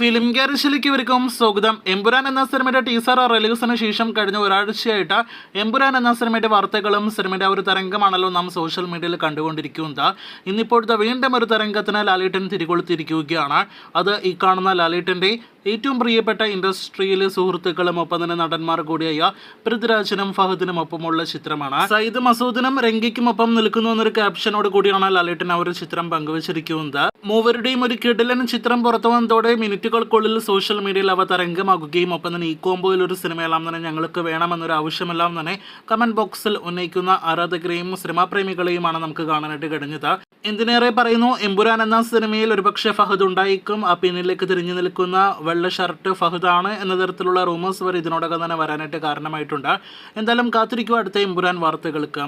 Film ഗാരേജിലേക്ക് ഇവർക്കും സ്വാഗതം. എമ്പുരാൻ എന്ന സിനിമയുടെ ടീസർ റിലീസിന് ശേഷം കഴിഞ്ഞ ഒരാഴ്ചയായിട്ട് എമ്പുരാൻ എന്ന സിനിമയുടെ വാർത്തകളും സിനിമയുടെ ഒരു തരംഗമാണല്ലോ നാം സോഷ്യൽ മീഡിയയിൽ കണ്ടുകൊണ്ടിരിക്കുന്നത്. ഇന്നിപ്പോഴത്തെ വീണ്ടും ഒരു തരംഗത്തിന് ലാലേട്ടൻ തിരികൊളുത്തിയിരിക്കുകയാണ്. അത് ഈ കാണുന്ന ലാലേട്ടൻ്റെ ഏറ്റവും പ്രിയപ്പെട്ട ഇൻഡസ്ട്രിയിലെ സുഹൃത്തുക്കളും ഒപ്പം തന്നെ നടന്മാർ കൂടിയായ പൃഥ്വിരാജിനും ഫഹദിനും ഒപ്പമുള്ള ചിത്രമാണ്. സയ്യിദ് മസൂദിനും രംഗയ്ക്കുമൊപ്പം നിൽക്കുന്നു എന്നൊരു ക്യാപ്ഷനോട് കൂടിയാണ് ലാലേട്ടൻ ആ ഒരു ചിത്രം പങ്കുവച്ചിരിക്കുന്നത്. മൂവരുടെയും ഒരു കിടിലൻ ചിത്രം പുറത്തു വന്നതോടെ മിനിറ്റുകൾക്കുള്ളിൽ സോഷ്യൽ മീഡിയയിൽ അവ തരംഗമാകുകയും ഒപ്പം തന്നെ ഈ കോംബോയിൽ ഒരു സിനിമയെല്ലാം തന്നെ ഞങ്ങൾക്ക് വേണമെന്നൊരു ആവശ്യമെല്ലാം തന്നെ കമന്റ് ബോക്സിൽ ഉന്നയിക്കുന്ന ആരാധകരെയും സിനിമാ പ്രേമികളെയുമാണ് നമുക്ക് കാണാനായിട്ട് കഴിഞ്ഞത്. എന്തിനേറെ പറയുന്നു, എമ്പുരാൻ എന്ന സിനിമയിൽ ഒരുപക്ഷെ ഫഹദ് ഉണ്ടായിരിക്കും. ആ പിന്നിലേക്ക് തിരിഞ്ഞു നിൽക്കുന്ന വെള്ള ഷർട്ട് ഫഹദാണ് എന്ന തരത്തിലുള്ള റൂമേഴ്സ് വരെ ഇതിനോടകം തന്നെ വരാനായിട്ട് കാരണമായിട്ടുണ്ട്. എന്തായാലും കാത്തിരിക്കുക അടുത്ത എമ്പുരാൻ വാർത്തകൾക്ക്.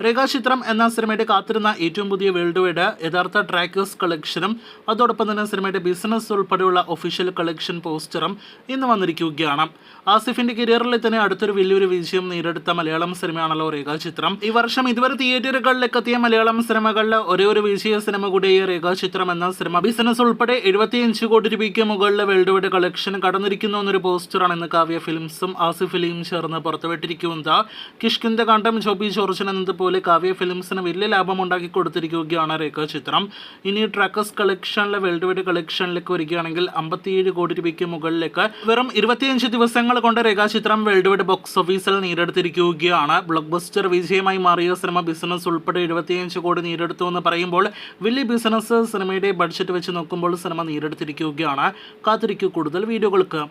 രേഖാചിത്രം എന്ന സിനിമയുടെ കാത്തിരുന്ന ഏറ്റവും പുതിയ വേൾഡ് വൈഡ് യഥാർത്ഥ ട്രാക്കേഴ്സ് കളക്ഷനും അതോടൊപ്പം തന്നെ സിനിമയുടെ ബിസിനസ് ഉൾപ്പെടെയുള്ള ഒഫീഷ്യൽ കളക്ഷൻ പോസ്റ്ററും ഇന്ന് വന്നിരിക്കുകയാണ്. ആസിഫിന്റെ കരിയറിൽ തന്നെ അടുത്തൊരു വലിയൊരു വിജയം നേടിയെടുത്ത മലയാളം സിനിമയാണല്ലോ രേഖാചിത്രം. ഈ വർഷം ഇതുവരെ തിയേറ്ററുകളിലേക്ക് എത്തിയ മലയാളം സിനിമകളിൽ ഒരേ ഒരു വിജയ സിനിമ കൂടിയ രേഖാചിത്രം എന്ന സിനിമ ബിസിനസ് ഉൾപ്പെടെ 75 കോടി രൂപയ്ക്ക് മുകളിൽ വേൾഡ് വൈഡ് കളക്ഷൻ കടന്നിരിക്കുന്നു എന്നൊരു പോസ്റ്ററാണ് ഇന്ന് കാവ്യ ഫിലിംസും ആസിഫ് ഫിലിം ചേർന്ന് പുറത്തുവിട്ടിരിക്കുന്നത്. കിഷ്കിന്ത കാണ്ടം ജോബി ജോർജൻ എന്നതുപോലെ കാവ്യ ഫിലിംസിന് വലിയ ലാഭം ഉണ്ടാക്കി കൊടുത്തിരിക്കുകയാണ് രേഖാചിത്രം. ഇനി ട്രാക്കേഴ്സ് കളക്ഷനിലെ വേൾഡ് വൈഡ് കളക്ഷനിലേക്ക് വരികയാണെങ്കിൽ 57 കോടി രൂപയ്ക്ക് മുകളിലേക്ക് വെറും 25 ദിവസങ്ങൾ കൊണ്ട് രേഖാചിത്രം വേൾഡ് വൈഡ് ബോക്സ് ഓഫീസിൽ നേടിയെടുത്തിരിക്കുകയാണ്. ബ്ലോക്ക് ബസ്റ്റർ വിജയമായി മാറിയ സിനിമ ബിസിനസ് ഉൾപ്പെടെ 75 കോടി നേടിയെടുത്തു എന്ന് പറയുമ്പോൾ വലിയ ബിസിനസ് സിനിമയുടെ ബഡ്ജറ്റ് വെച്ച് നോക്കുമ്പോൾ സിനിമ നേടിയെടുത്തിരിക്കുകയാണ്. കാത്തിരിക്കൂ കൂടുതൽ വീഡിയോകൾക്ക്.